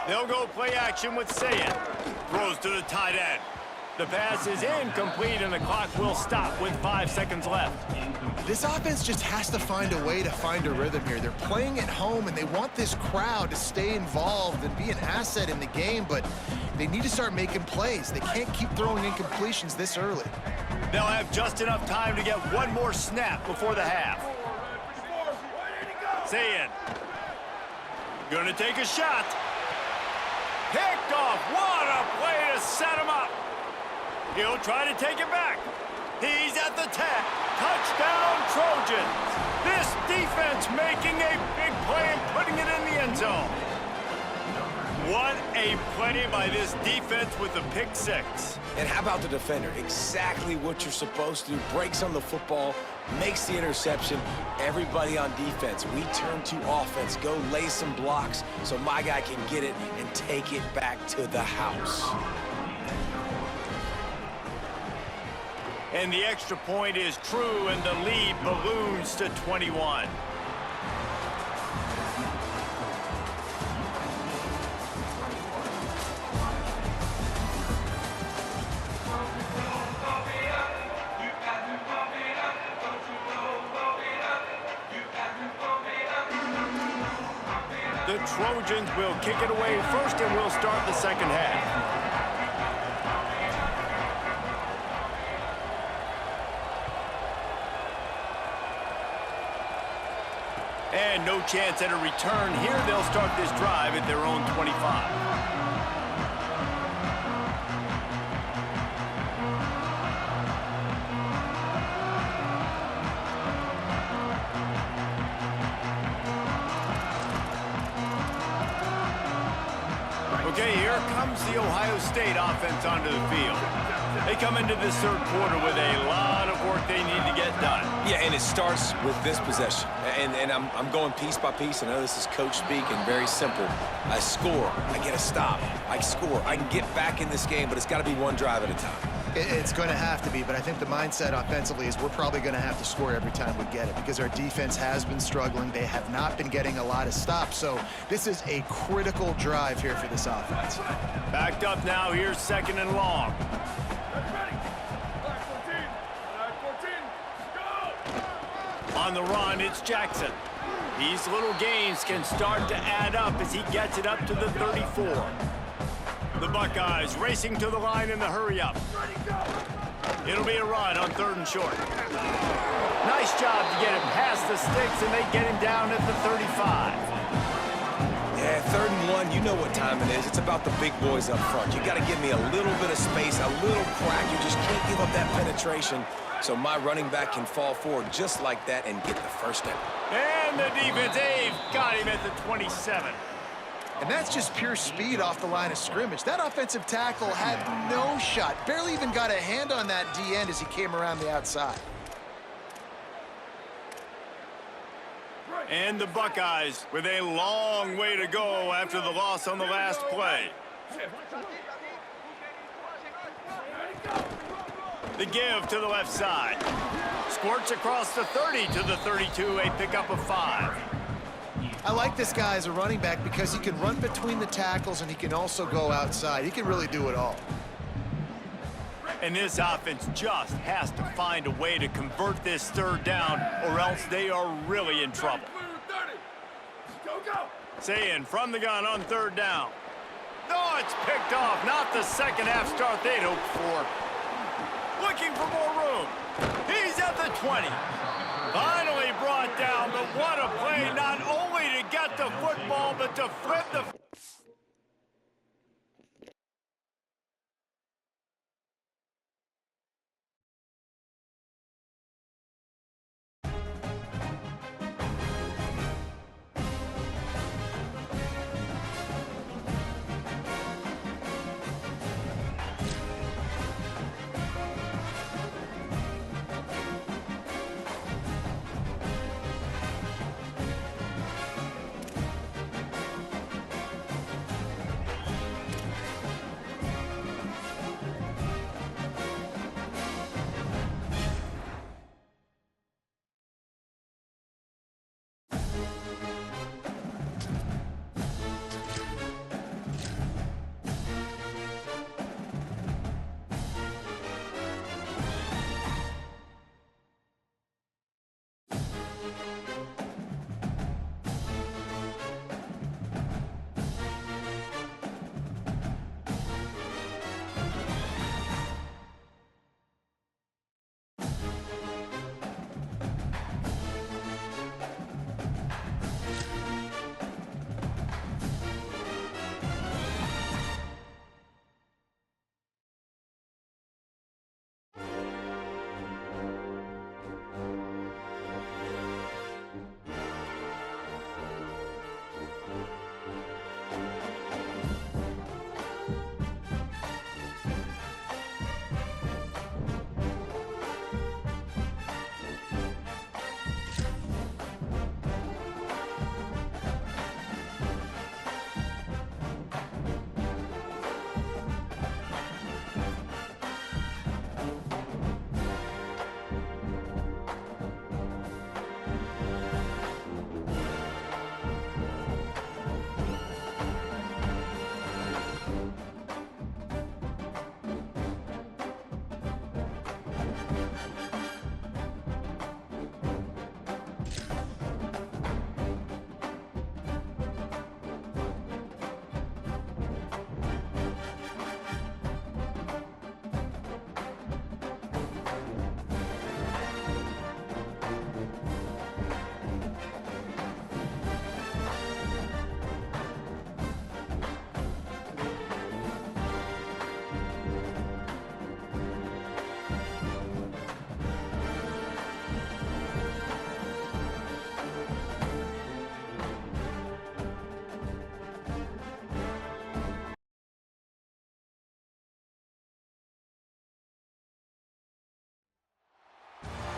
They'll go play action with Sayed. Throws to the tight end. The pass is incomplete, and the clock will stop with 5 seconds left. This offense just has to find a way to find a rhythm here. They're playing at home, and they want this crowd to stay involved and be an asset in the game, but they need to start making plays. They can't keep throwing incompletions this early. They'll have just enough time to get one more snap before the half. Sayed. Gonna take a shot. Picked off. What a play to set him up. He'll try to take it back. He's at the 10. Touchdown, Trojans. This defense making a big play and putting it in the end zone. What a play by this defense with the pick six. And how about the defender? Exactly what you're supposed to do. Breaks on the football, makes the interception. Everybody on defense, we turn to offense. Go lay some blocks so my guy can get it and take it back to the house. And the extra point is true, and the lead balloons to 21. The Trojans will kick it away first, and we'll start the second half. And no chance at a return here. They'll start this drive at their own 25. Okay, here comes the Ohio State offense onto the field. They come into this third quarter with a lot of work they need to get done. Yeah, and it starts with this possession. And I'm going piece by piece. I know this is coach speak and very simple. I score. I get a stop. I score. I can get back in this game, but it's got to be one drive at a time. It's going to have to be, but I think the mindset offensively is we're probably going to have to score every time we get it because our defense has been struggling. They have not been getting a lot of stops, so this is a critical drive here for this offense. Backed up now. Here's second and long. On the run, it's Jackson. These little gains can start to add up as he gets it up to the 34. The Buckeyes racing to the line in the hurry-up. It'll be a run on third and short. Nice job to get him past the sticks, and they get him down at the 35. Yeah, third and one, you know what time it is. It's about the big boys up front. You got to give me a little bit of space, a little crack. You just can't give up that penetration. So my running back can fall forward just like that and get the first down. And the defense, they've got him at the 27. And that's just pure speed off the line of scrimmage. That offensive tackle had no shot. Barely even got a hand on that D-end as he came around the outside. And the Buckeyes with a long way to go after the loss on the last play. The give to the left side. Squirts across the 30 to the 32, a pickup of 5. I like this guy as a running back because he can run between the tackles and he can also go outside. He can really do it all. And this offense just has to find a way to convert this third down or else they are really in trouble. Saying from the gun on third down. No, it's picked off. Not the second half start they'd hoped for. Looking for more room. He's at the 20. Finally brought down, but what a play, not only to get the football, but to flip the...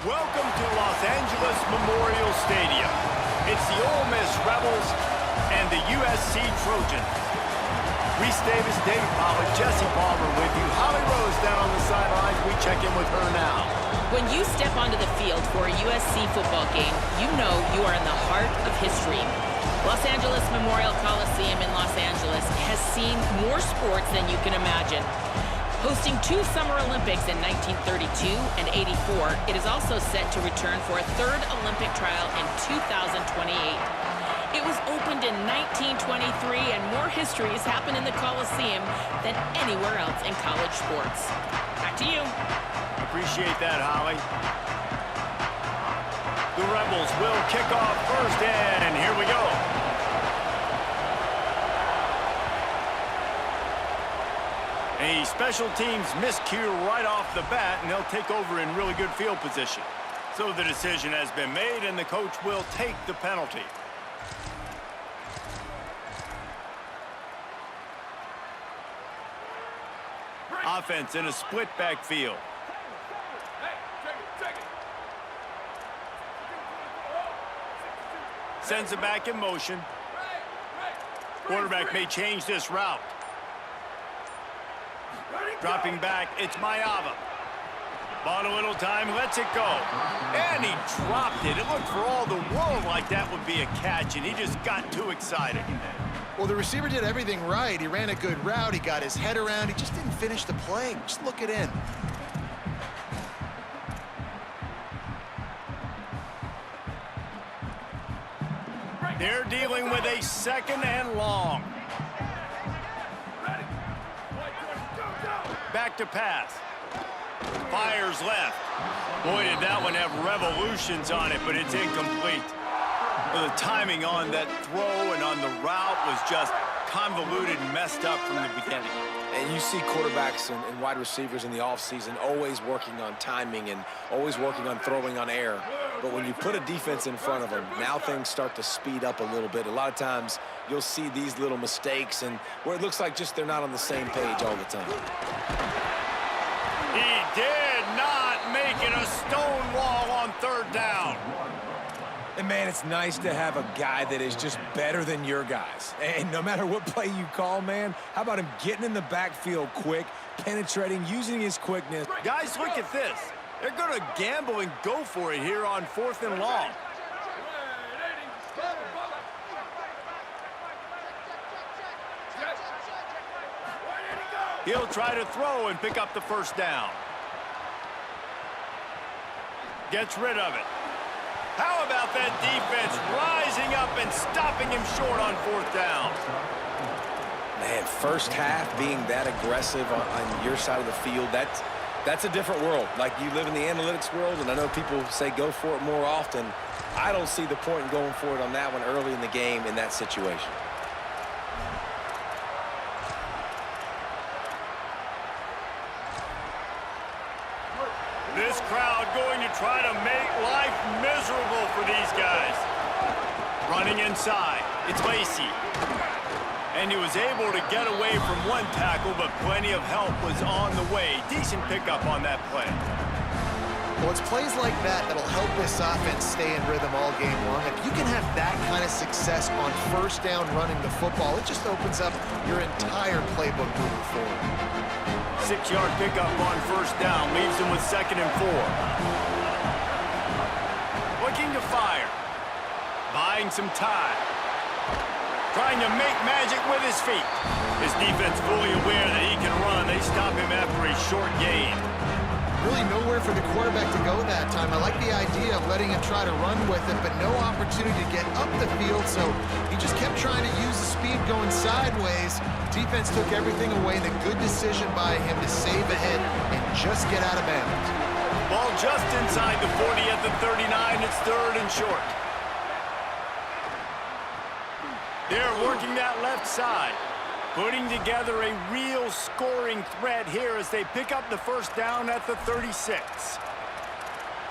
Welcome to Los Angeles Memorial Stadium. It's the Ole Miss Rebels and the USC Trojans. Reese Davis, David Pollack, Jesse Palmer with you. Holly Rose down on the sidelines. We check in with her now. When you step onto the field for a USC football game, you know you are in the heart of history. Los Angeles Memorial Coliseum in Los Angeles has seen more sports than you can imagine. Hosting 2 Summer Olympics in 1932 and 84, it is also set to return for a 3rd Olympic trial in 2028. It was opened in 1923, and more history has happened in the Coliseum than anywhere else in college sports. Back to you. Appreciate that, Holly. The Rebels will kick off first, and here we go. A special teams miscue right off the bat, and they'll take over in really good field position. So the decision has been made, and the coach will take the penalty. Offense in a split backfield. Sends it back in motion. Quarterback may change this route. Dropping back, it's Mayava. Bought a little time, lets it go. And he dropped it. It looked for all the world like that would be a catch, and he just got too excited. Well, the receiver did everything right. He ran a good route. He got his head around. He just didn't finish the play. Just look it in. They're dealing with a 2nd and long. Back to pass. Fires left. Boy, did that one have revolutions on it, but it's incomplete. Well, the timing on that throw and on the route was just convoluted and messed up from the beginning. And you see quarterbacks and wide receivers in the offseason always working on timing and always working on throwing on air. But when you put a defense in front of them, now things start to speed up a little bit. A lot of times you'll see these little mistakes and where it looks like just they're not on the same page all the time. He did not make it a stone wall on 3rd down. And, man, it's nice to have a guy that is just better than your guys. And no matter what play you call, man, how about him getting in the backfield quick, penetrating, using his quickness. Guys, look at this. They're going to gamble and go for it here on 4th and long. He'll try to throw and pick up the 1st down. Gets rid of it. How about that defense rising up and stopping him short on 4th down? Man, first half being that aggressive on your side of the field, that's a different world. Like, you live in the analytics world, and I know people say go for it more often. I don't see the point in going for it on that one early in the game in that situation. This crowd going to try to make life miserable for these guys. Running inside, it's Lacey. And he was able to get away from one tackle, but plenty of help was on the way. Decent pickup on that play. Well, it's plays like that that'll help this offense stay in rhythm all game long. If you can have that kind of success on 1st down running the football, it just opens up your entire playbook moving forward. 6-yard pickup on 1st down, leaves him with 2nd and 4. Looking to fire. Buying some time. Trying to make magic with his feet. His defense fully aware that he can run. They stop him after a short gain. Really nowhere for the quarterback to go that time. I like the idea of letting him try to run with it, but no opportunity to get up the field, so he just kept trying to use the speed going sideways. Defense took everything away. The good decision by him to save a hit and just get out of bounds. Ball just inside the 40 at the 39. It's 3rd and short. They're working that left side, putting together a real scoring threat here as they pick up the 1st down at the 36.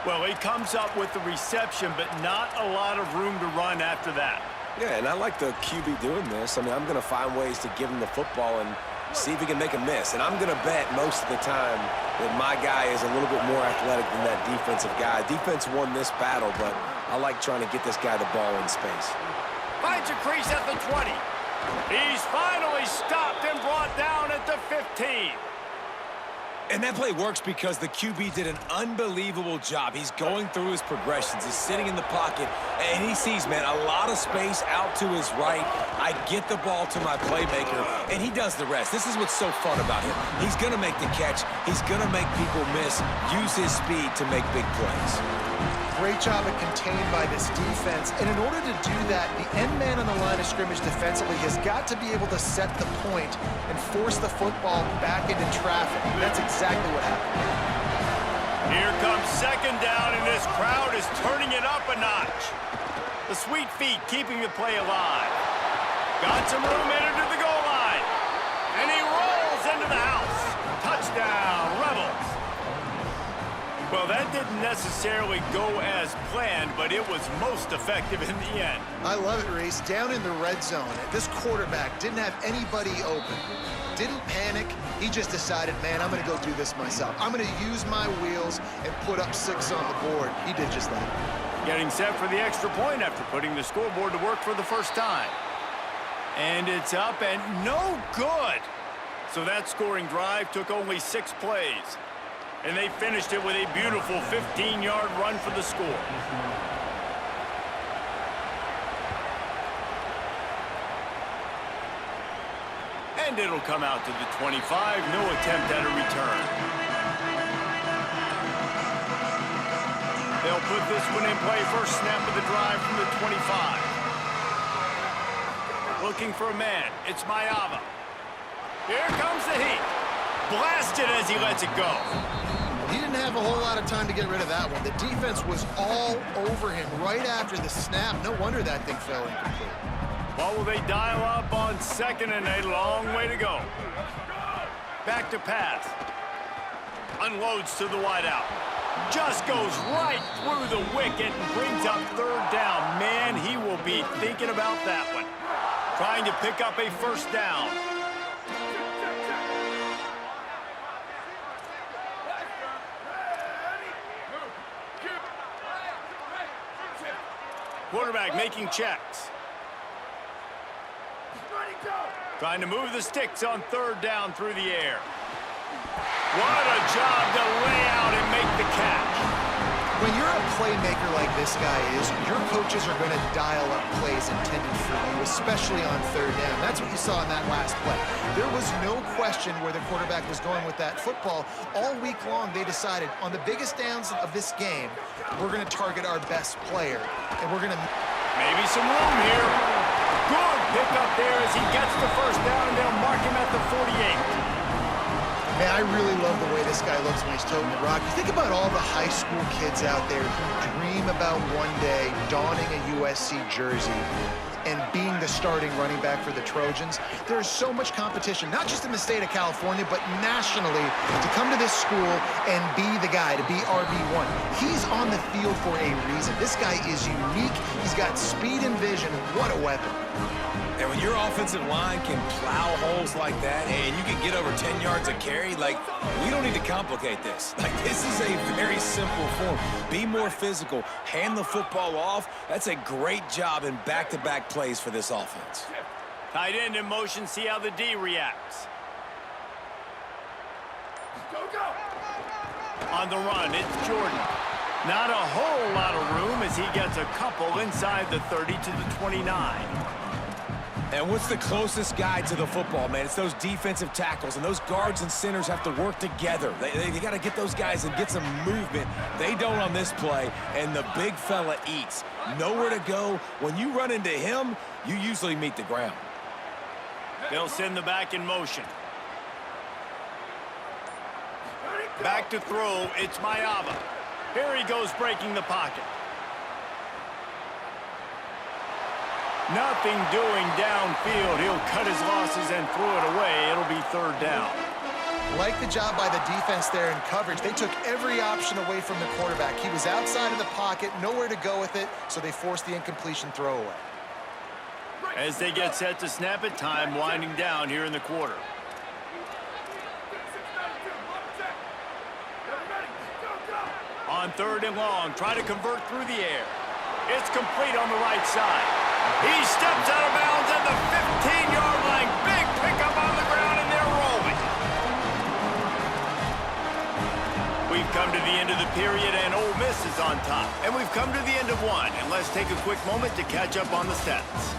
Well, he comes up with the reception, but not a lot of room to run after that. Yeah, and I like the QB doing this. I mean, I'm going to find ways to give him the football and see if he can make a miss. And I'm going to bet most of the time that my guy is a little bit more athletic than that defensive guy. Defense won this battle, but I like trying to get this guy the ball in space. Finds a crease at the 20. He's finally stopped and brought down at the 15. And that play works because the QB did an unbelievable job. He's going through his progressions. He's sitting in the pocket, and he sees, man, a lot of space out to his right. I get the ball to my playmaker, and he does the rest. This is what's so fun about him. He's going to make the catch. He's going to make people miss, use his speed to make big plays. Great job of contained by this defense. And in order to do that, the end man on the line of scrimmage defensively has got to be able to set the point and force the football back into traffic. That's exactly what happened. Here comes second down, and this crowd is turning it up a notch. The sweet feet keeping the play alive. Got some room entered to the goal line. And he rolls into the house. Touchdown, Rebels. Well, that didn't necessarily go as planned, but it was most effective in the end. I love it, Reese. Down in the red zone, this quarterback didn't have anybody open. Didn't panic. He just decided, man, I'm going to go do this myself. I'm going to use my wheels and put up 6 on the board. He did just that. Getting set for the extra point after putting the scoreboard to work for the first time. And it's up and no good. So that scoring drive took only 6 plays. And they finished it with a beautiful 15-yard run for the score. And it'll come out to the 25. No attempt at a return. They'll put this one in play. First snap of the drive from the 25. Looking for a man. It's Mayava. Here comes the heat. Blasted as he lets it go. He didn't have a whole lot of time to get rid of that one. The defense was all over him right after the snap. No wonder that thing fell incomplete. What will they dial up on second and a long way to go? Back to pass. Unloads to the wideout. Just goes right through the wicket and brings up third down. Man, he will be thinking about that one. Trying to pick up a first down. Quarterback making checks. Trying to move the sticks on third down through the air. What a job to lay out and make the catch. When you're a playmaker like this guy is, your coaches are going to dial up plays intended for you, especially on third down. That's what you saw in that last play. There was no question where the quarterback was going with that football. All week long, they decided on the biggest downs of this game, we're going to target our best player, and we're going to... Maybe some room here. Good pick up there as he gets the first down, and they'll mark him at the 48. Man, I really love the way this guy looks when he's toting the rock. You think about all the high school kids out there who dream about one day donning a USC jersey and being the starting running back for the Trojans. There's so much competition, not just in the state of California, but nationally, to come to this school and be the guy, to be RB1. He's on the field for a reason. This guy is unique. He's got speed and vision. What a weapon. And when your offensive line can plow holes like that and you can get over 10 yards a carry, like, we don't need to complicate this. Like, this is a very simple form. Be more physical. Hand the football off. That's a great job in back-to-back plays for this offense. Tight end in motion. See how the D reacts. On the run, it's Jordan. Not a whole lot of room as he gets a couple inside the 30 to the 29. And what's the closest guy to the football, man? It's those defensive tackles, and those guards and centers have to work together. They got to get those guys and get some movement. They don't on this play, and the big fella eats. Nowhere to go. When you run into him, you usually meet the ground. They'll send the back in motion. Back to throw, it's Mayava. Here he goes breaking the pocket. Nothing doing downfield. He'll cut his losses and throw it away. It'll be third down. Like the job by the defense there in coverage. They took every option away from the quarterback. He was outside of the pocket, nowhere to go with it, so they forced the incompletion throwaway. As they get set to snap it, time winding down here in the quarter. On 3rd and long, try to convert through the air. It's complete on the right side. He steps out of bounds at the 15-yard line. Big pickup on the ground, and they're rolling. We've come to the end of the period, and Ole Miss is on top. And we've come to the end of one, and let's take a quick moment to catch up on the stats.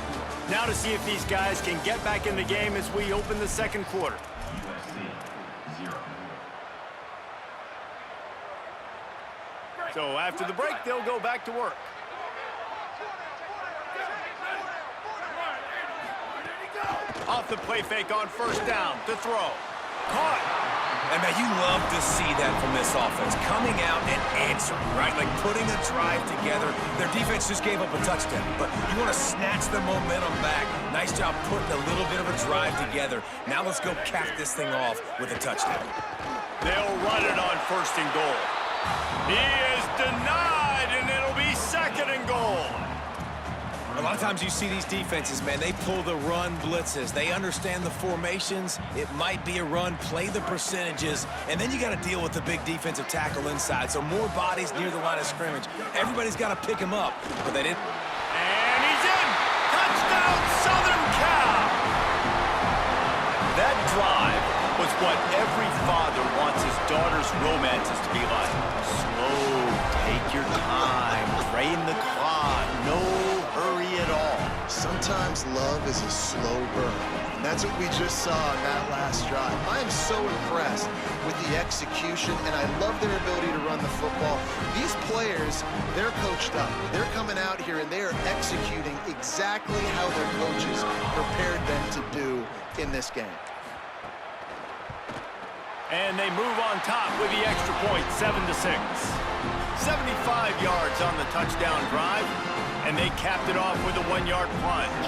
Now to see if these guys can get back in the game as we open the second quarter. So after the break, they'll go back to work. Off the play fake on 1st down to throw. Caught. And, man, you love to see that from this offense. Coming out and answering, right? Like putting a drive together. Their defense just gave up a touchdown, but you want to snatch the momentum back. Nice job putting a little bit of a drive together. Now let's go cap this thing off with a touchdown. They'll run it on 1st and goal. He is denied, and it'll be 2nd and goal. A lot of times you see these defenses, man, they pull the run blitzes. They understand the formations. It might be a run, play the percentages, and then you got to deal with the big defensive tackle inside. So more bodies near the line of scrimmage. Everybody's got to pick him up, but they didn't. And he's in! Touchdown, Southern Cal! That drive was what every father wants his daughter's romances to be like. Slow, take your time, drain the clock, no hurry at all. Sometimes love is a slow burn, and that's what we just saw on that last drive. I am so impressed with the execution, and I love their ability to run the football. These players, they're coached up. They're coming out here, and they are executing exactly how their coaches prepared them to do in this game. And they move on top with the extra point, 7-6. 75 yards on the touchdown drive, and they capped it off with a 1-yard plunge.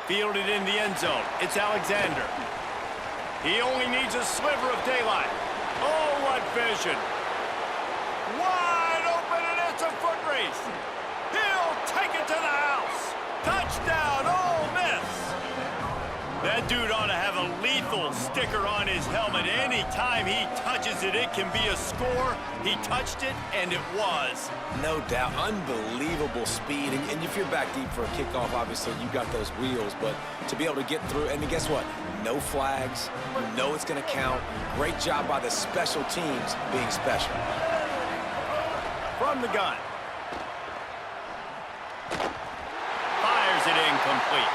Fielded in the end zone. It's Alexander. He only needs a sliver of daylight. Oh, what vision. Wide open, and it's a foot race. He'll take it to the house. Touchdown, Ole Miss. That dude ought to have a lethal sticker on his helmet. Anytime he touches it, it can be a score. He touched it, and it was. No doubt. Unbelievable speed. And if you're back deep for a kickoff, obviously you got those wheels. But to be able to get through, and guess what? No flags. You know it's going to count. Great job by the special teams being special. From the gun. Fires it incomplete.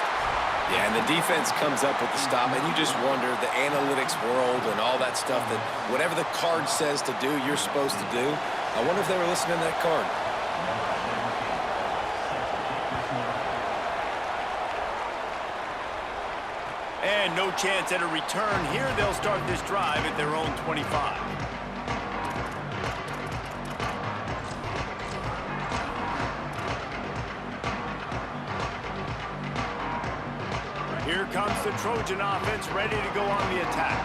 Yeah, and the defense comes up with the stop, and you just wonder, the analytics world and all that stuff, that whatever the card says to do, you're supposed to do. I wonder if they were listening to that card. And no chance at a return here. They'll start this drive at their own 25. Here comes the Trojan offense, ready to go on the attack.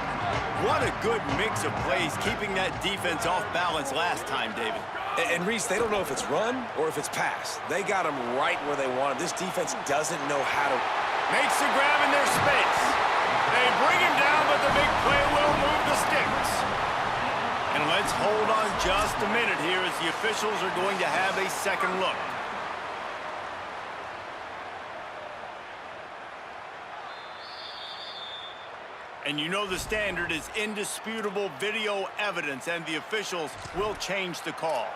What a good mix of plays, keeping that defense off balance last time, David. And Reese, they don't know if it's run or if it's pass. They got them right where they want them. This defense doesn't know how to... Makes the grab in their space. They bring him down, but the big play will move the sticks. And let's hold on just a minute here as the officials are going to have a second look. And you know the standard is indisputable video evidence, and the officials will change the call.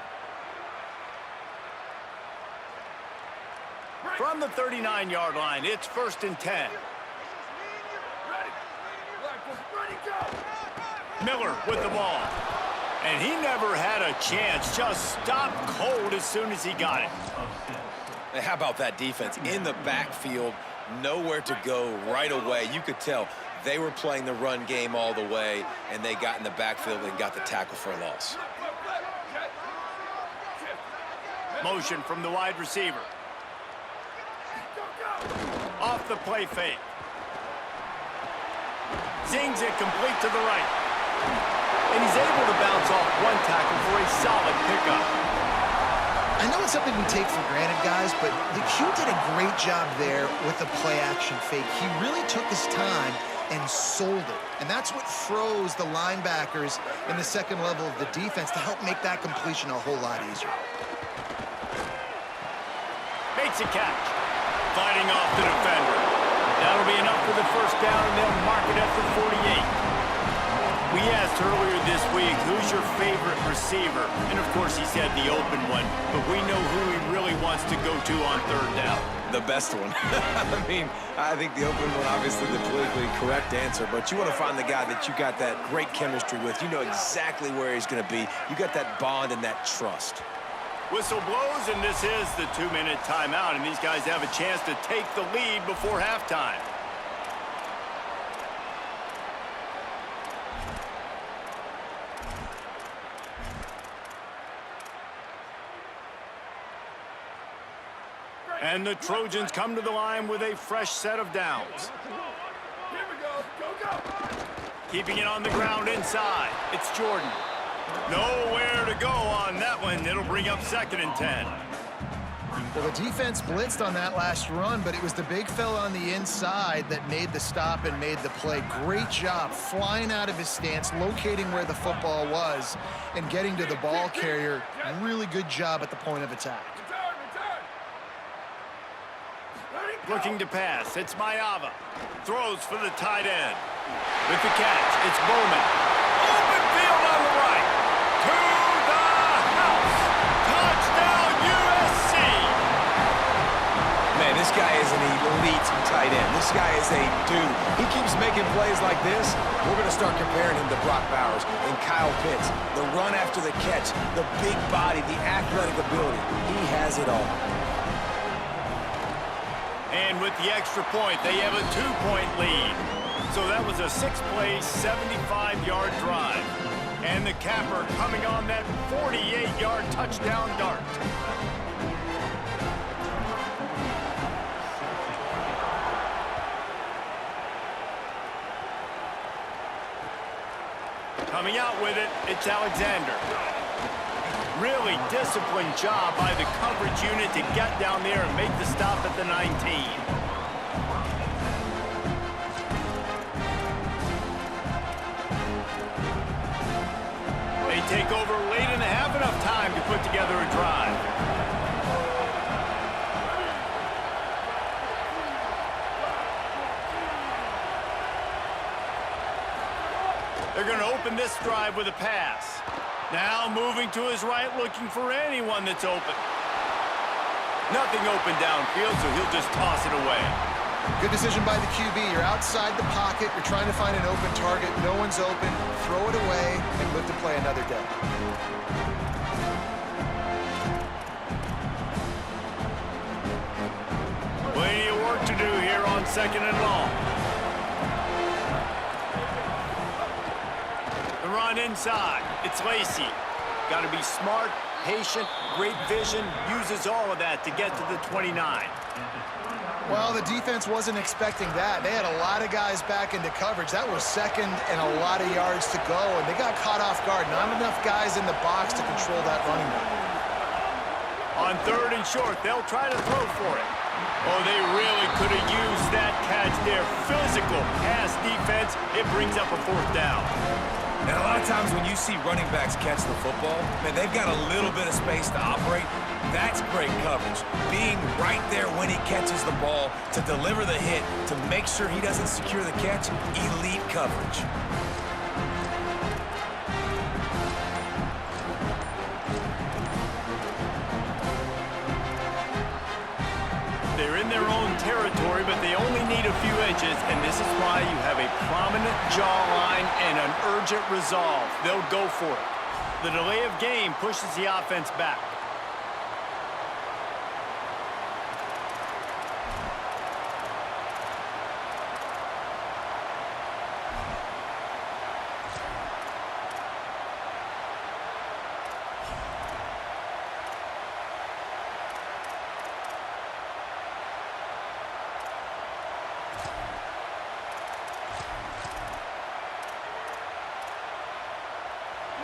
From the 39-yard line, it's 1st and 10. Miller with the ball. And he never had a chance, just stopped cold as soon as he got it. And how about that defense? In the backfield, nowhere to go right away. You could tell they were playing the run game all the way, and they got in the backfield and got the tackle for a loss. Motion from the wide receiver. Off the play fake. Zings it complete to the right. And he's able to bounce off one tackle for a solid pickup. I know it's something we take for granted, guys, but the Q did a great job there with the play-action fake. He really took his time and sold it. And that's what froze the linebackers in the second level of the defense to help make that completion a whole lot easier. Makes a catch. Fighting off the defender. That'll be enough for the first down, and they'll mark it at the 48. We asked earlier this week, who's your favorite receiver? And of course he said the open one, but we know who he really wants to go to on third down. The best one. I mean, I think the open one, obviously the politically correct answer, but you want to find the guy that you got that great chemistry with. You know exactly where he's going to be. You got that bond and that trust. Whistle blows, and this is the 2-minute timeout, and these guys have a chance to take the lead before halftime. And the Trojans come to the line with a fresh set of downs. Here we go. Go. Keeping it on the ground inside. It's Jordan. Nowhere to go on that one. It'll bring up 2nd and 10. Well, the defense blitzed on that last run, but it was the big fella on the inside that made the stop and made the play. Great job flying out of his stance, locating where the football was, and getting to the ball carrier. Really good job at the point of attack. Looking to pass. It's Mayava. Throws for the tight end. With the catch, it's Bowman. Open field on the right. To the house. Touchdown, USC. Man, this guy is an elite tight end. This guy is a dude. He keeps making plays like this. We're going to start comparing him to Brock Bowers and Kyle Pitts. The run after the catch, the big body, the athletic ability. He has it all. And with the extra point, they have a 2-point lead. So that was a 6-play, 75-yard drive. And the capper coming on that 48-yard touchdown dart. Coming out with it, it's Alexander. Really disciplined job by the coverage unit to get down there and make the stop at the 19. They take over late and have enough time to put together a drive. They're going to open this drive with a pass. Now moving to his right, looking for anyone that's open. Nothing open downfield, so he'll just toss it away. Good decision by the QB. You're outside the pocket. You're trying to find an open target. No one's open. Throw it away and live to play another day. Plenty of work to do here on 2nd and long. The run inside. It's Lacy. Got to be smart, patient, great vision. Uses all of that to get to the 29. Well, the defense wasn't expecting that. They had a lot of guys back into coverage. That was 2nd and a lot of yards to go, and they got caught off guard. Not enough guys in the box to control that running back. On 3rd and short, they'll try to throw for it. Oh, they really could have used that catch there. Physical pass defense. It brings up a 4th down. And a lot of times when you see running backs catch the football, man, they've got a little bit of space to operate. That's great coverage. Being right there when he catches the ball to deliver the hit, to make sure he doesn't secure the catch, elite coverage. They're in their own territory, but they only need a few inches, and this is why you have a prominent jawline and an urgent resolve. They'll go for it. The delay of game pushes the offense back.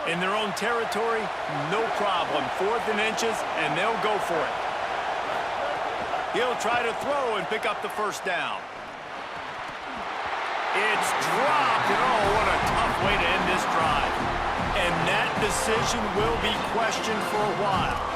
In their own territory, no problem. 4th and inches, and they'll go for it. He'll try to throw and pick up the first down. It's dropped, and oh, what a tough way to end this drive. And that decision will be questioned for a while.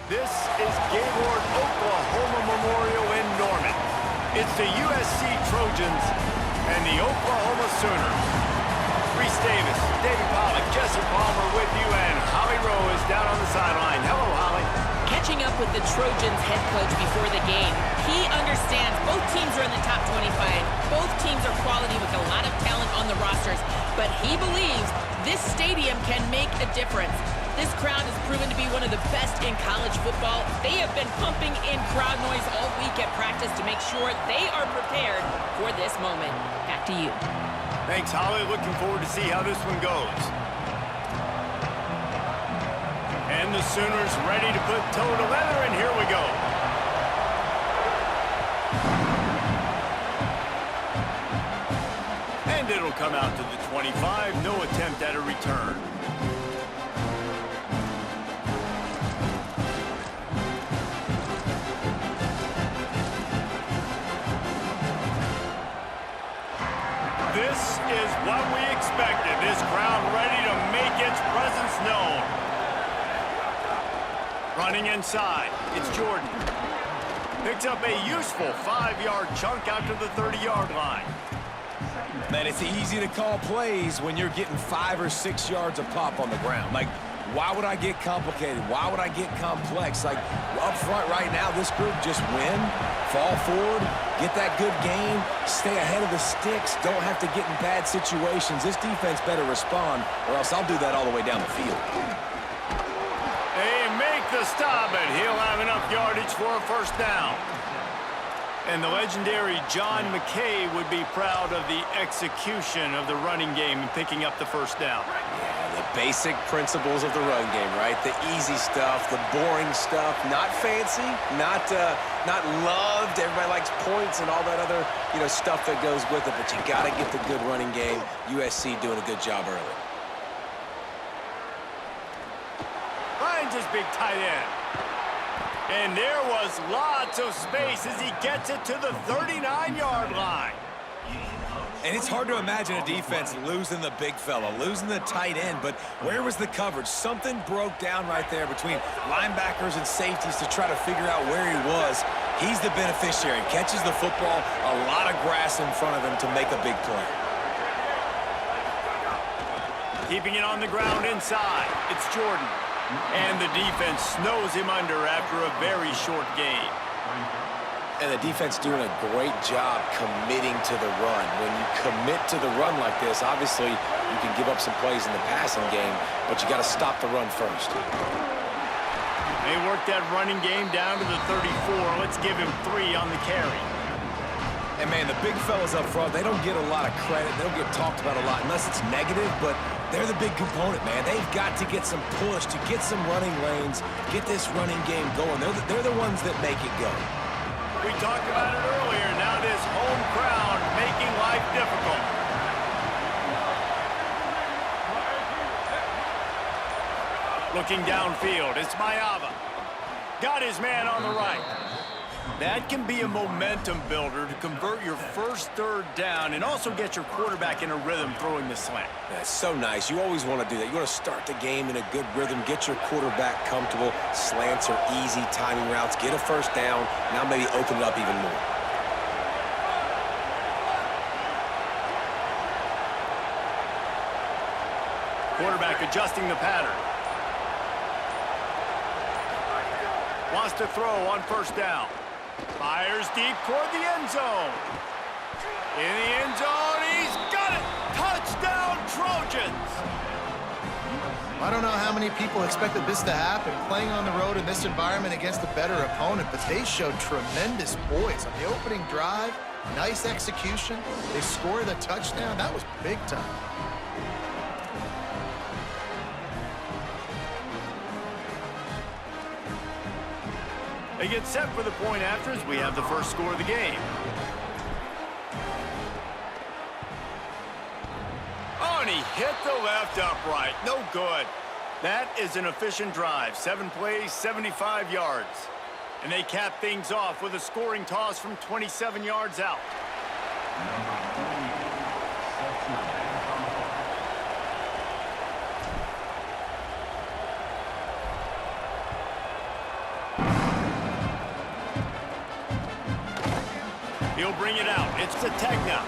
This is Gaylord Oklahoma Memorial in Norman. It's the USC Trojans and the Oklahoma Sooners. Reese Davis, David Pollack, Jesse Palmer with you, and Holly Rowe is down on the sideline. Hello, Holly. Catching up with the Trojans head coach before the game, he understands both teams are in the top 25. Both teams are quality with a lot of talent on the rosters, but he believes this stadium can make a difference. This crowd has proven to be one of the best in college football. They have been pumping in crowd noise all week at practice to make sure they are prepared for this moment. Back to you. Thanks, Holly. Looking forward to see how this one goes. And the Sooners ready to put toe to leather, and here we go. And it'll come out to the 25. No attempt at a return. This is what we expected. This crowd ready to make its presence known. Running inside, it's Jordan. Picks up a useful 5-yard chunk out to the 30-yard line. Man, it's easy to call plays when you're getting 5 or 6 yards a pop on the ground. Like, why would I get complicated? Why would I get complex? Like, up front right now, this group just win, fall forward, get that good game, stay ahead of the sticks, don't have to get in bad situations. This defense better respond, or else I'll do that all the way down the field. They make the stop, and he'll have enough yardage for a first down. And the legendary John McKay would be proud of the execution of the running game and picking up the first down. Yeah, the basic principles of the run game, right? The easy stuff, the boring stuff, not fancy, not loved. Everybody likes points and all that other, stuff that goes with it, but you got to get the good running game. USC doing a good job early. Finds his big tight end. And there was lots of space as he gets it to the 39-yard line. And it's hard to imagine a defense losing the big fella, losing the tight end, but where was the coverage? Something broke down right there between linebackers and safeties to try to figure out where he was. He's the beneficiary. Catches the football, a lot of grass in front of him to make a big play. Keeping it on the ground inside, it's Jordan. And the defense snows him under after a very short gain. And the defense doing a great job committing to the run. When you commit to the run like this, obviously you can give up some plays in the passing game, but you got to stop the run first. They work that running game down to the 34. Let's give him 3 on the carry. And, man, the big fellas up front, they don't get a lot of credit. They don't get talked about a lot unless it's negative, but they're the big component, man. They've got to get some push, to get some running lanes, get this running game going. They're the ones that make it go. We talked about it earlier. Now this home crowd making life difficult. Looking downfield, it's Mayava. Got his man on the right. That can be a momentum builder to convert your first third down and also get your quarterback in a rhythm throwing the slant. That's so nice. You always want to do that. You want to start the game in a good rhythm, get your quarterback comfortable. Slants are easy, timing routes, get a first down. Now maybe open it up even more. Quarterback adjusting the pattern. Wants to throw on first down. Fires deep toward the end zone. In the end zone, he's got it! Touchdown, Trojans! I don't know how many people expected this to happen, playing on the road in this environment against a better opponent, but they showed tremendous poise on the opening drive. Nice execution. They scored a touchdown. That was big time. They get set for the point after as we have the first score of the game. Oh, and he hit the left upright. No good. That is an efficient drive. 7 plays, 75 yards. And they cap things off with a scoring toss from 27 yards out. He'll bring it out. It's Zategna.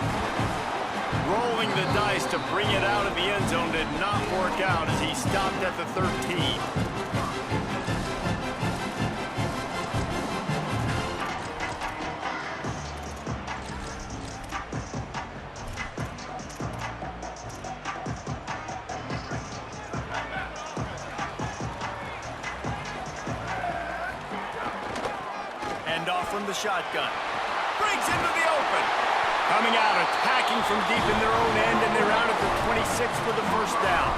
Rolling the dice to bring it out of the end zone did not work out as he stopped at the 13. Hand off from the shotgun. Breaks into the open. Coming out, attacking from deep in their own end, and they're out at the 26 for the first down.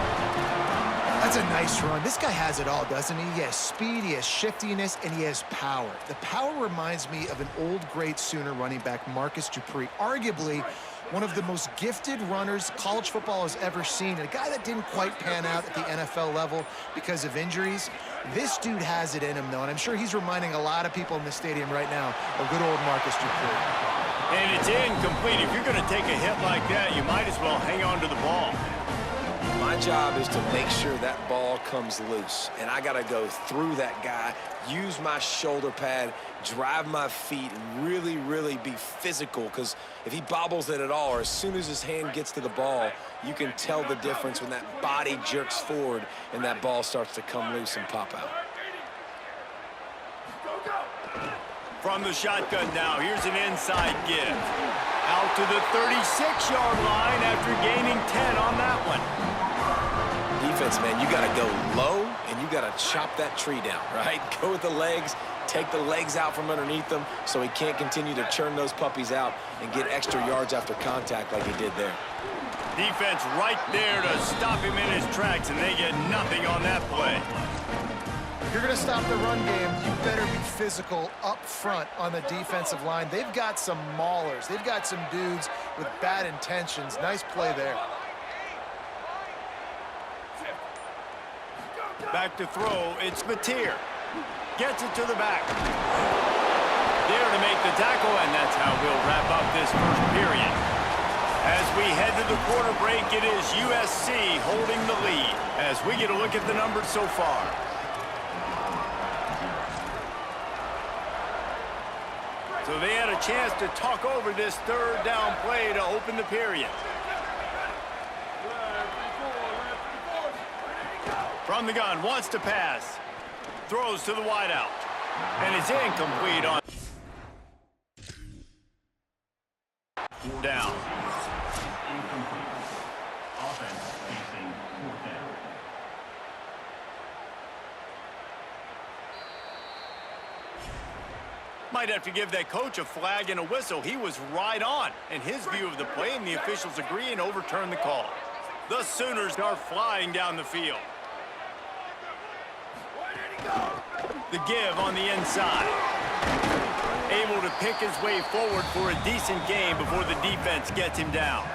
That's a nice run. This guy has it all, doesn't he? He has speed, he has shiftiness, and he has power. The power reminds me of an old great Sooner running back, Marcus Dupree, arguably one of the most gifted runners college football has ever seen, and a guy that didn't quite pan out at the NFL level because of injuries. This dude has it in him, though, and I'm sure he's reminding a lot of people in the stadium right now of good old Marcus Dupree. And it's incomplete. If you're going to take a hit like that, you might as well hang on to the ball. My job is to make sure that ball comes loose, and I got to go through that guy, use my shoulder pad, drive my feet, and really, really be physical, because if he bobbles it at all, or as soon as his hand gets to the ball, you can tell the difference when that body jerks forward and that ball starts to come loose and pop out. From the shotgun now, here's an inside give. Out to the 36-yard line after gaining 10 on that one. Defense, man, you got to go low, and you got to chop that tree down, right? Go with the legs, take the legs out from underneath them so he can't continue to churn those puppies out and get extra yards after contact like he did there. Defense right there to stop him in his tracks, and they get nothing on that play. If you're going to stop the run game, you better be physical up front on the defensive line. They've got some maulers. They've got some dudes with bad intentions. Nice play there. Back to throw, it's Mateer. Gets it to the back. There to make the tackle, and that's how we'll wrap up this first period. As we head to the quarter break, it is USC holding the lead as we get a look at the numbers so far. So they had a chance to talk over this third down play to open the period. From the gun, wants to pass. Throws to the wideout. And it's incomplete on Might have to give that coach a flag and a whistle. He was right on in his view of the play, and the officials agree and overturn the call. The Sooners are flying down the field. The give on the inside. Able to pick his way forward for a decent game before the defense gets him down.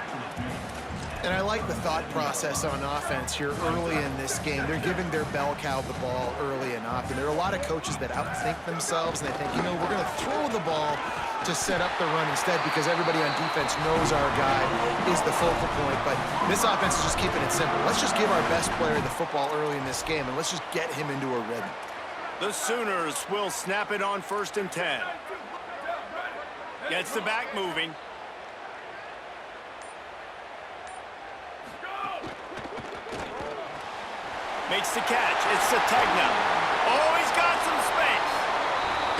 And I like the thought process on offense here early in this game. They're giving their bell cow the ball early enough. And there are a lot of coaches that outthink themselves, and they think, you know, we're going to throw the ball to set up the run instead because everybody on defense knows our guy is the focal point. But this offense is just keeping it simple. Let's just give our best player the football early in this game, and let's just get him into a rhythm. The Sooners will snap it on 1st and 10. Gets the back moving. Makes the catch. It's Sategna. Oh, he's got some space.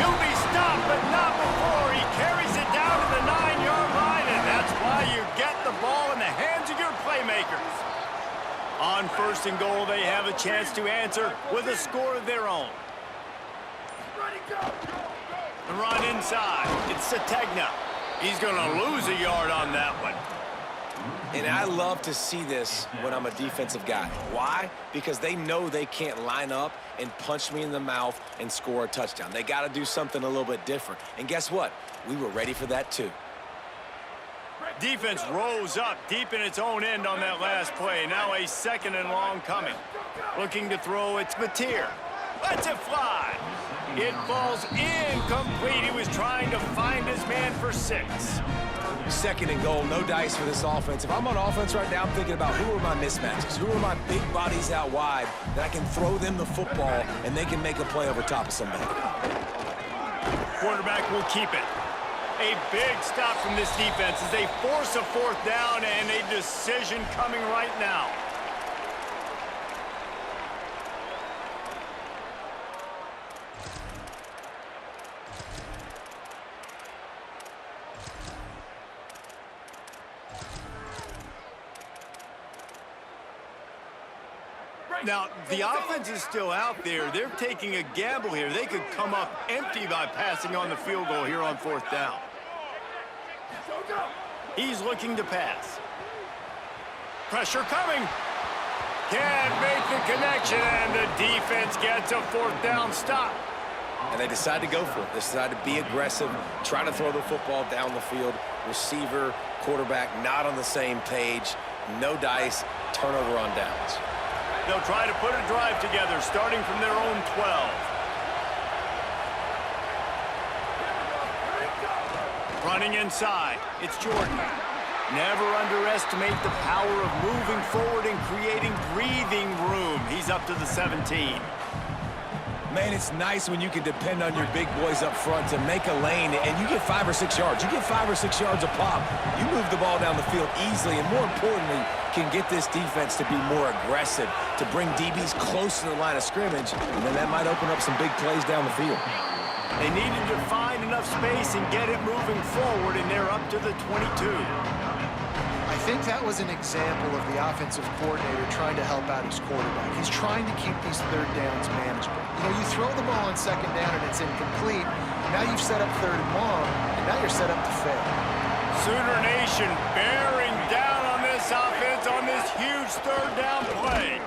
He'll be stopped, but not before he carries it down to the 9-yard line, and that's why you get the ball in the hands of your playmakers. On 1st and goal, they have a chance to answer with a score of their own. The run inside. It's Sategna. He's going to lose a yard on that one. And I love to see this when I'm a defensive guy. Why? Because they know they can't line up and punch me in the mouth and score a touchdown. They got to do something a little bit different. And guess what? We were ready for that too. Defense rose up deep in its own end on that last play. Now a 2nd and long coming. Looking to throw, it's Mateer. Lets it fly. It falls incomplete. He was trying to find his man for 6. 2nd and goal, no dice for this offense. If I'm on offense right now, I'm thinking about who are my mismatches, who are my big bodies out wide that I can throw them the football and they can make a play over top of somebody. Quarterback will keep it. A big stop from this defense as they force a 4th down and a decision coming right now. Now, the offense is still out there. They're taking a gamble here. They could come up empty by passing on the field goal here on 4th down. He's looking to pass. Pressure coming. Can't make the connection, and the defense gets a 4th down stop. And they decide to go for it. They decide to be aggressive, try to throw the football down the field. Receiver, quarterback, not on the same page. No dice, turnover on downs. They'll try to put a drive together, starting from their own 12. Running inside, it's Jordan. Never underestimate the power of moving forward and creating breathing room. He's up to the 17. Man, it's nice when you can depend on your big boys up front to make a lane, and you get 5 or 6 yards. You get 5 or 6 yards a pop. You move the ball down the field easily, and more importantly, can get this defense to be more aggressive, to bring DBs close to the line of scrimmage, and then that might open up some big plays down the field. They needed to find enough space and get it moving forward, and they're up to the 22. I think that was an example of the offensive coordinator trying to help out his quarterback. He's trying to keep these 3rd downs manageable. You know, you throw the ball on 2nd down and it's incomplete. Now you've set up 3rd and long, and now you're set up to fail. Sooner Nation bearing down on this offense on this huge 3rd down play.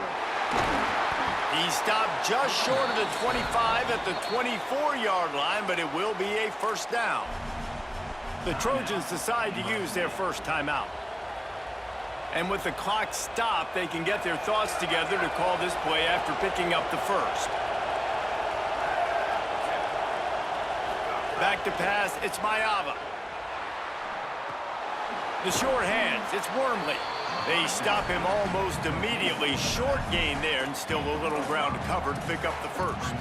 He stopped just short of the 25 at the 24-yard line, but it will be a 1st down. The Trojans decide to use their first timeout. And with the clock stopped, they can get their thoughts together to call this play after picking up the 1st. Back to pass, it's Mayava. The short hands, it's Wormley. They stop him almost immediately. Short gain there, and still a little ground to cover to pick up the 1st.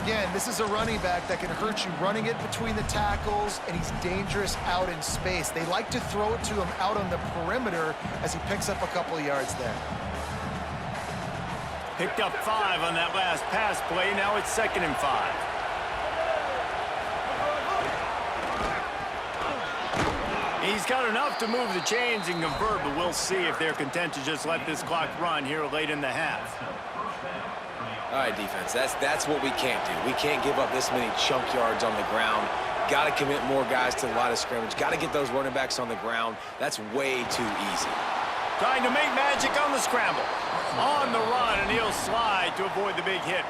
Again, this is a running back that can hurt you running it between the tackles, and he's dangerous out in space. They like to throw it to him out on the perimeter as he picks up a couple of yards there. Picked up 5 on that last pass play. Now it's 2nd and 5. He's got enough to move the chains and convert, but we'll see if they're content to just let this clock run here late in the half. All right, defense, that's what we can't do. We can't give up this many chunk yards on the ground. Got to commit more guys to the line of scrimmage. Got to get those running backs on the ground. That's way too easy. Trying to make magic on the scramble. On the run, and he'll slide to avoid the big hit.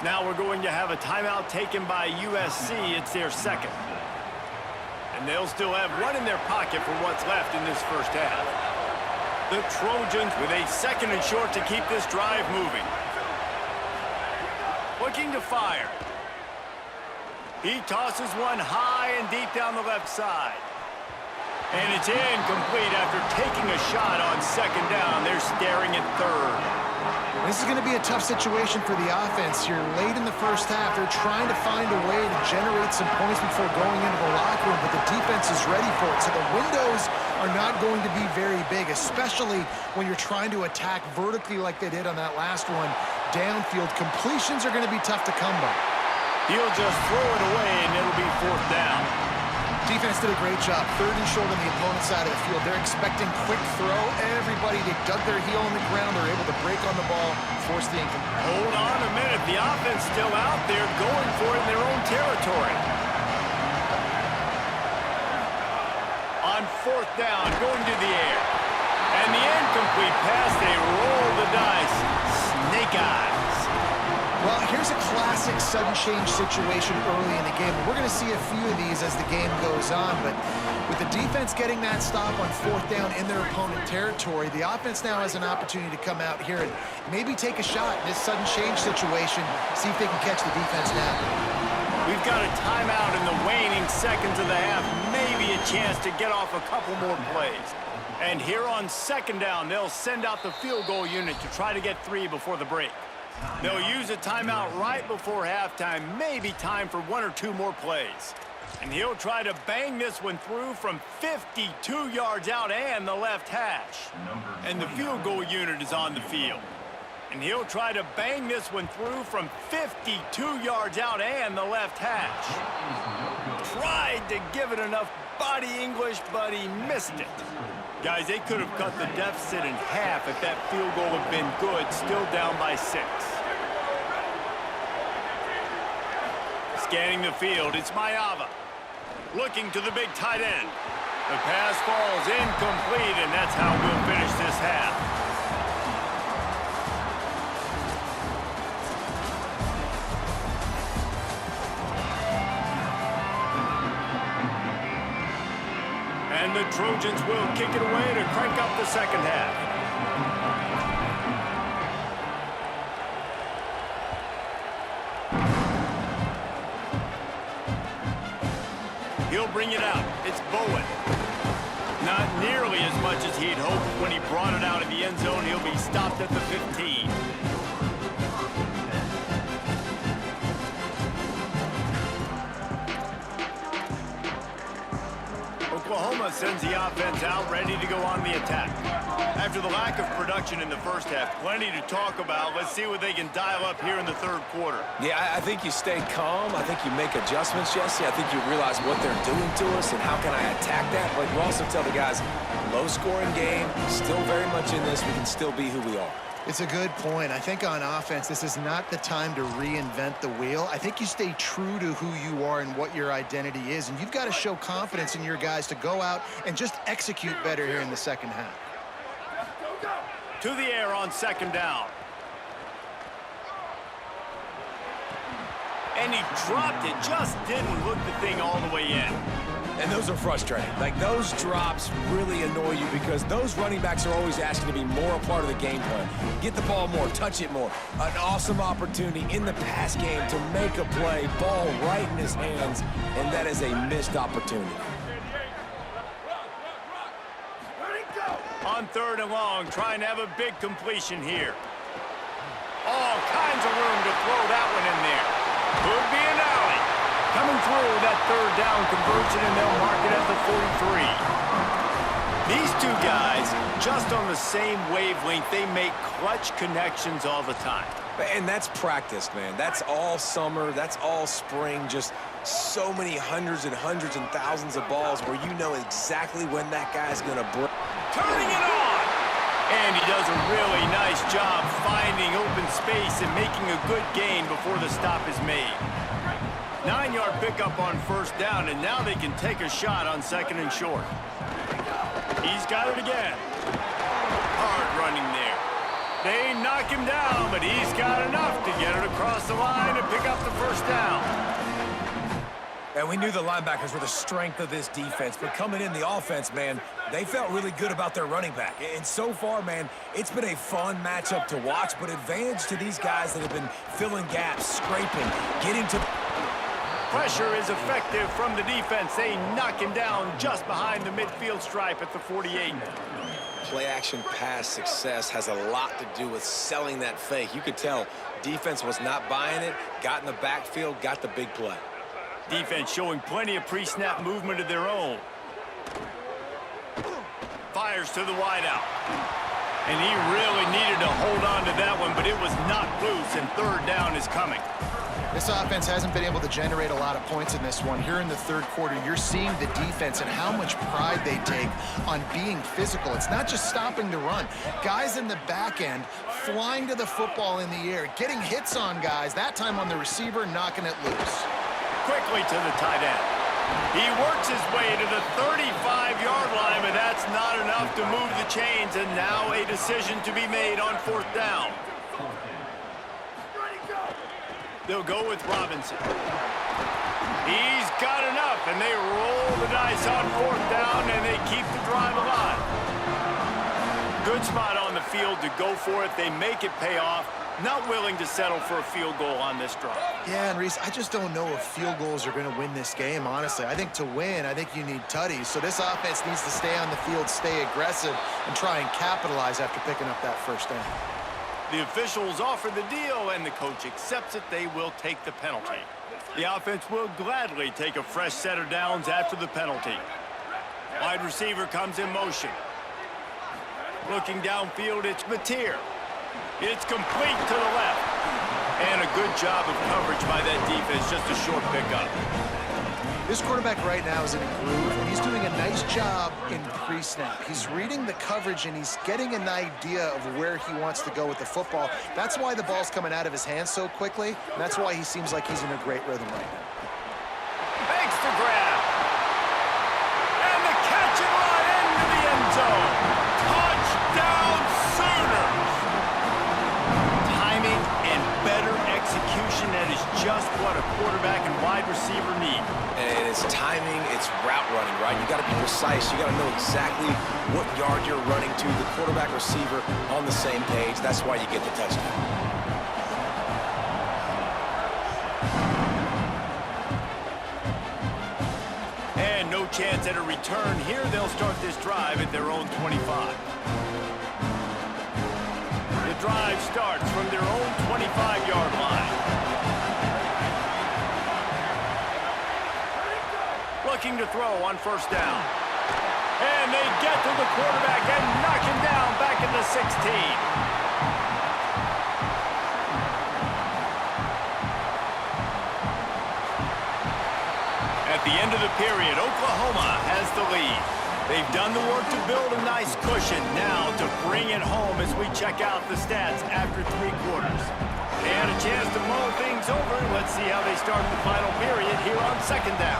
Now we're going to have a timeout taken by USC. It's their second. And they'll still have one in their pocket for what's left in this first half. The Trojans with a second and short to keep this drive moving. Looking to fire. He tosses one high and deep down the left side. And it's incomplete after taking a shot on second down. They're staring at third. This is going to be a tough situation for the offense here. Late in the first half, they're trying to find a way to generate some points before going into the locker room, but the defense is ready for it. So the windows are not going to be very big, especially when you're trying to attack vertically like they did on that last one. Downfield completions are going to be tough to come by. He'll just throw it away, and it'll be fourth down. Defense did a great job. Third and short on the opponent's side of the field. They're expecting quick throw. Everybody, they dug their heel on the ground. They're able to break on the ball, force the incomplete. Hold on a minute. The offense still out there going for it in their own territory. On fourth down, going to the air. And the incomplete pass, they roll the dice. Snake eyes. Well, here's a classic sudden change situation early in the game. We're going to see a few of these as the game goes on, but with the defense getting that stop on fourth down in their opponent territory, the offense now has an opportunity to come out here and maybe take a shot in this sudden change situation, see if they can catch the defense now. We've got a timeout in the waning seconds of the half, maybe a chance to get off a couple more plays. And here on second down, they'll send out the field goal unit to try to get 3 before the break. They'll use a timeout right before halftime, maybe time for 1 or 2 more plays. And he'll try to bang this one through from 52 yards out and the left hash. And the field goal unit is on the field. And he'll try to bang this one through from 52 yards out and the left hash. Tried to give it enough body English, but he missed it. Guys, they could have cut the deficit in half if that field goal had been good, still down by 6. Scanning the field, it's Mayava. Looking to the big tight end. The pass falls incomplete, and that's how we'll finish this half. And the Trojans will kick it away to crank up the second half. He'll bring it out. It's Bowen. Not nearly as much as he'd hoped when he brought it out of the end zone. He'll be stopped at the 15. Oklahoma sends the offense out, ready to go on the attack. After the lack of production in the first half, plenty to talk about. Let's see what they can dial up here in the third quarter. Yeah, I think you stay calm. I think you make adjustments, Jesse. I think you realize what they're doing to us and how can I attack that. But you also tell the guys, low-scoring game, still very much in this. We can still be who we are. It's a good point. I think on offense, this is not the time to reinvent the wheel. I think you stay true to who you are and what your identity is, and you've got to show confidence in your guys to go out and just execute better here in the second half. To the air on second down. And he dropped it, just didn't look the thing all the way in. And those are frustrating. Like, those drops really annoy you because those running backs are always asking to be more a part of the game plan. Get the ball more, touch it more. An awesome opportunity in the pass game to make a play, ball right in his hands, and that is a missed opportunity. On third and long, trying to have a big completion here. All kinds of room to throw that one in there. Could be an alley. Coming through that third down conversion, and they'll mark it at the 43. These two guys, just on the same wavelength, they make clutch connections all the time. And that's practice, man. That's all summer. That's all spring. Just so many hundreds and thousands of balls where you know exactly when that guy's going to break. Turning it on! And he does a really nice job finding open space and making a good gain before the stop is made. 9-yard pickup on first down, and now they can take a shot on second and short. He's got it again. Hard running there. They knock him down, but he's got enough to get it across the line and pick up the first down. And we knew the linebackers were the strength of this defense, but coming in the offense, man, they felt really good about their running back. And so far, man, it's been a fun matchup to watch, but advantage to these guys that have been filling gaps, scraping, getting to... Pressure is effective from the defense. They knock him down just behind the midfield stripe at the 48. Play-action pass success has a lot to do with selling that fake. You could tell defense was not buying it, got in the backfield, got the big play. Defense showing plenty of pre-snap movement of their own. Fires to the wideout. And he really needed to hold on to that one, but it was knocked loose, and third down is coming. This offense hasn't been able to generate a lot of points in this one. Here in the third quarter, you're seeing the defense and how much pride they take on being physical. It's not just stopping to run. Guys in the back end flying to the football in the air, getting hits on guys, that time on the receiver, knocking it loose. Quickly to the tight end. He works his way to the 35-yard line, but that's not enough to move the chains, and now a decision to be made on fourth down. They'll go with Robinson. He's got enough, and they roll the dice on fourth down, and they keep the drive alive. Good spot on the field to go for it. They make it pay off. Not willing to settle for a field goal on this drive. Yeah, and Reese, I just don't know if field goals are going to win this game, honestly. I think to win, I think you need tutties. So this offense needs to stay on the field, stay aggressive, and try and capitalize after picking up that first down. The officials offer the deal, and the coach accepts it. They will take the penalty. The offense will gladly take a fresh set of downs after the penalty. Wide receiver comes in motion. Looking downfield, it's Mateer. It's complete to the left. And a good job of coverage by that defense, just a short pickup. This quarterback right now is in a groove, and he's doing a nice job in pre-snap. He's reading the coverage, and he's getting an idea of where he wants to go with the football. That's why the ball's coming out of his hands so quickly, and that's why he seems like he's in a great rhythm right now. Makes the grab. And the catch and run into the end zone. Touchdown Sooners. Timing and better execution, that is just what a quarterback and wide receiver need. And it's timing, it's route running, right? You got to be precise. You got to know exactly what yard you're running to. The quarterback receiver on the same page. That's why you get the touchdown. And no chance at a return here. They'll start this drive at their own 25. The drive starts from their own 25-yard line. Looking to throw on first down. And they get to the quarterback and knock him down back at the 16. At the end of the period, Oklahoma has the lead. They've done the work to build a nice cushion. Now to bring it home as we check out the stats after 3 quarters. They had a chance to mull things over. Let's see how they start the final period here on second down.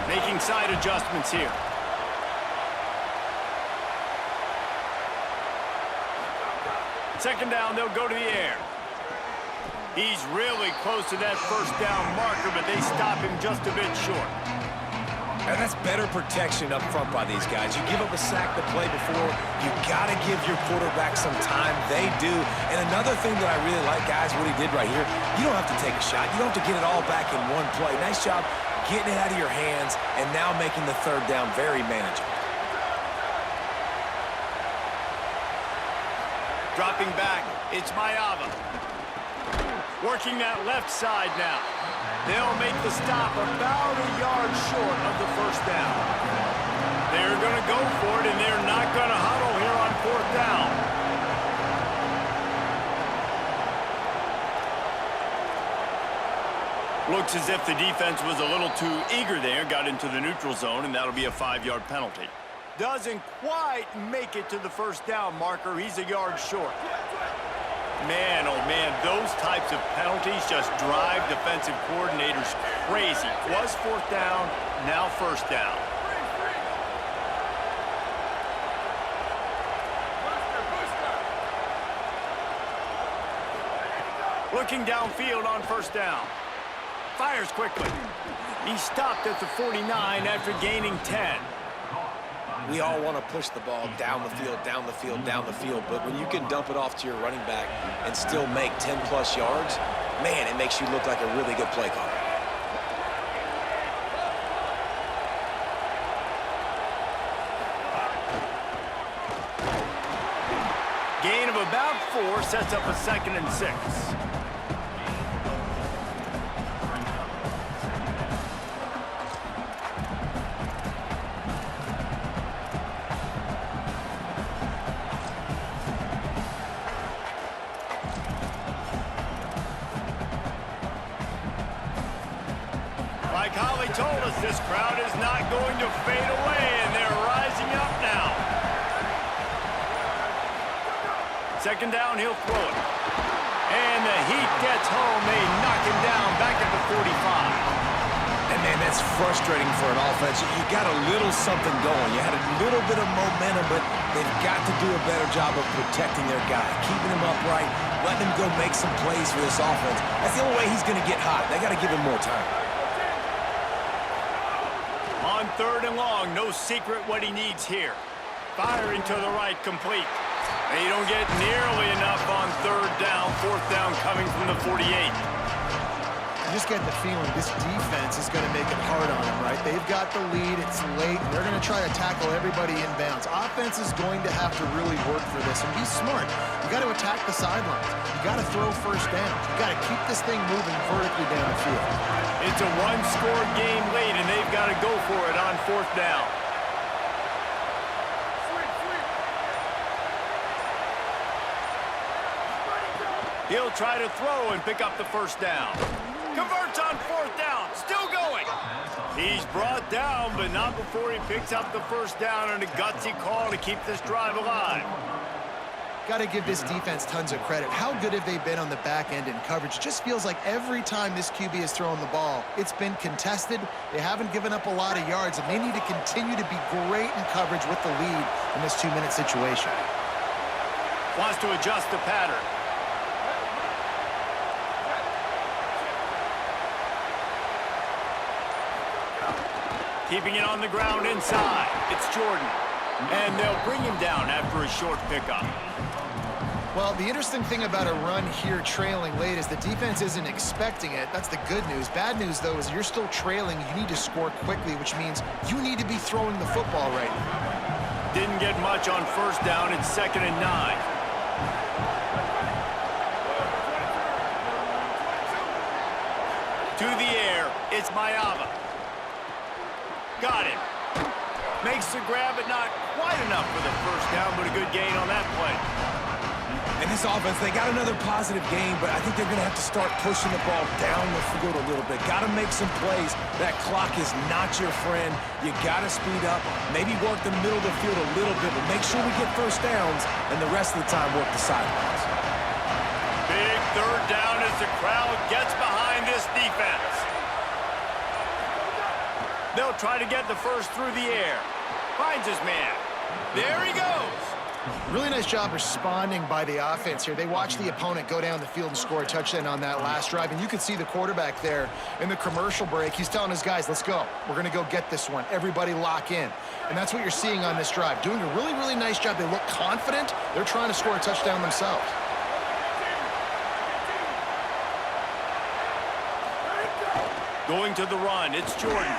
Making side adjustments here. Second down, they'll go to the air. He's really close to that first down marker, but they stop him just a bit short. And that's better protection up front by these guys. You give up a sack the play before, you got to give your quarterback some time. They do. And another thing that I really like, guys, what he did right here, you don't have to take a shot. You don't have to get it all back in one play. Nice job getting it out of your hands and now making the third down very manageable. Dropping back, it's Mayava. Working that left side now. They'll make the stop about a yard short of the first down. They're going to go for it, and they're not going to huddle here on fourth down. Looks as if the defense was a little too eager there, got into the neutral zone, and that'll be a 5-yard penalty. Doesn't quite make it to the first down marker. He's a yard short. Man, oh man, those types of penalties just drive defensive coordinators crazy. Was fourth down, now first down. Looking downfield on first down. Fires quickly. He stopped at the 49 after gaining 10. We all want to push the ball down the field, down the field, down the field, but when you can dump it off to your running back and still make 10-plus yards, man, it makes you look like a really good play caller. Gain of about 4 sets up a 2nd and 6. Like Holly told us, this crowd is not going to fade away, and they're rising up now. 2nd down, he'll throw it. And the Heat gets home. They knock him down back at the 45. And, man, that's frustrating for an offense. You got a little something going. You had a little bit of momentum, but they've got to do a better job of protecting their guy, keeping him upright, letting him go make some plays for this offense. That's the only way he's going to get hot. They got to give him more time. On 3rd and long, no secret what he needs here. Firing to the right, complete. And you don't get nearly enough on 3rd down, 4th down coming from the 48. You just get the feeling this defense is going to make it hard on them, right? They've got the lead. It's late. They're going to try to tackle everybody inbounds. Offense is going to have to really work for this and be smart. You got to attack the sidelines. You got to throw first down. You got to keep this thing moving vertically down the field. It's a one-score game late, and they've got to go for it on 4th down. He'll try to throw and pick up the first down. Converts on 4th down, still going. He's brought down, but not before he picks up the first down, and a gutsy call to keep this drive alive. Got to give this defense tons of credit. How good have they been on the back end in coverage? It just feels like every time this QB has thrown the ball, it's been contested. They haven't given up a lot of yards, and they need to continue to be great in coverage with the lead in this 2-minute situation. Wants to adjust the pattern. Keeping it on the ground inside. It's Jordan. And they'll bring him down after a short pickup. Well, the interesting thing about a run here trailing late is the defense isn't expecting it. That's the good news. Bad news, though, is you're still trailing. You need to score quickly, which means you need to be throwing the football right now. Didn't get much on first down. It's 2nd and 9. To the air. It's Mayava. Got him. Makes the grab, but not quite enough for the first down, but a good gain on that play. And this offense, they got another positive game, but I think they're going to have to start pushing the ball down the field a little bit. Got to make some plays. That clock is not your friend. You got to speed up, maybe work the middle of the field a little bit, but make sure we get first downs, and the rest of the time work the sidelines. Big 3rd down as the crowd gets behind this defense. They'll try to get the first through the air. Finds his man. There he goes. Really nice job responding by the offense here. They watched the opponent go down the field and score a touchdown on that last drive, and you could see the quarterback there in the commercial break. He's telling his guys, let's go. We're going to go get this one. Everybody lock in. And that's what you're seeing on this drive. Doing a really, really nice job. They look confident. They're trying to score a touchdown themselves. Going to the run, it's Jordan.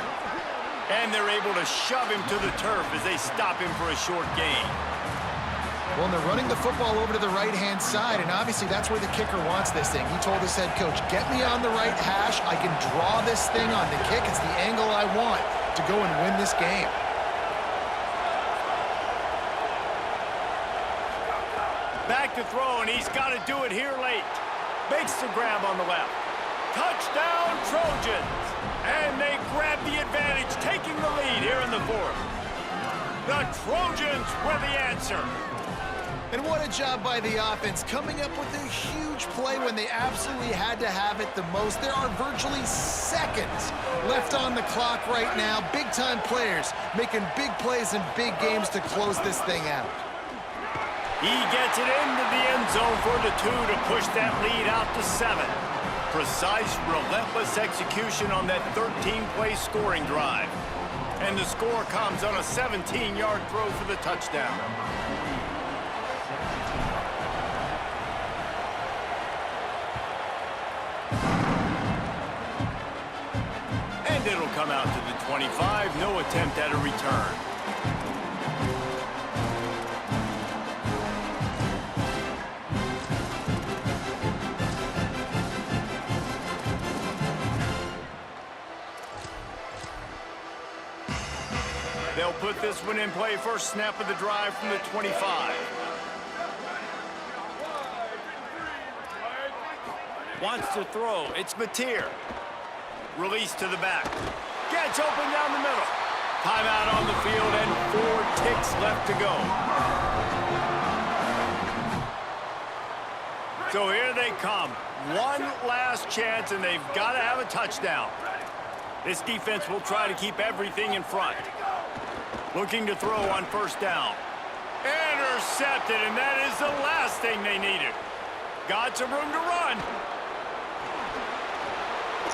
And they're able to shove him to the turf as they stop him for a short gain. Well, and they're running the football over to the right-hand side, and obviously that's where the kicker wants this thing. He told his head coach, get me on the right hash. I can draw this thing on the kick. It's the angle I want to go and win this game. Back to throw, and he's got to do it here late. Makes the grab on the left. Touchdown, Trojans! And they grab the advantage, taking the lead here in the 4th. The Trojans were the answer. And what a job by the offense, coming up with a huge play when they absolutely had to have it the most. There are virtually seconds left on the clock right now. Big-time players making big plays in big games to close this thing out. He gets it into the end zone for the 2 to push that lead out to 7. Precise, relentless execution on that 13-play scoring drive. And the score comes on a 17-yard throw for the touchdown. And it'll come out to the 25, no attempt at a return. They'll put this one in play first snap of the drive from the 25. Wants to throw. It's Mateer. Release to the back. Gets open down the middle. Timeout on the field and 4 ticks left to go. So here they come. One last chance, and they've got to have a touchdown. This defense will try to keep everything in front. Looking to throw on first down. Intercepted, and that is the last thing they needed. Got some room to run.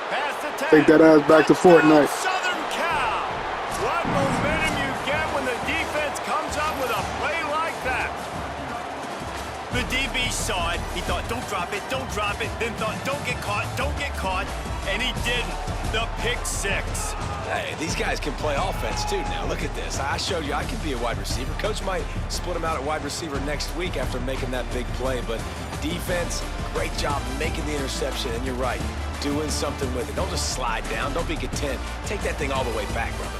Pass the 10. Take that ass back to Fortnite. Southern Cal. What momentum you get when the defense comes up with a play like that. The DB saw it. He thought, don't drop it, then thought, don't get caught, and he didn't. The pick 6. Hey, these guys can play offense too now. Look at this. I showed you I could be a wide receiver. Coach might split him out at wide receiver next week after making that big play. But defense, great job making the interception. And you're right, doing something with it. Don't just slide down. Don't be content. Take that thing all the way back, brother.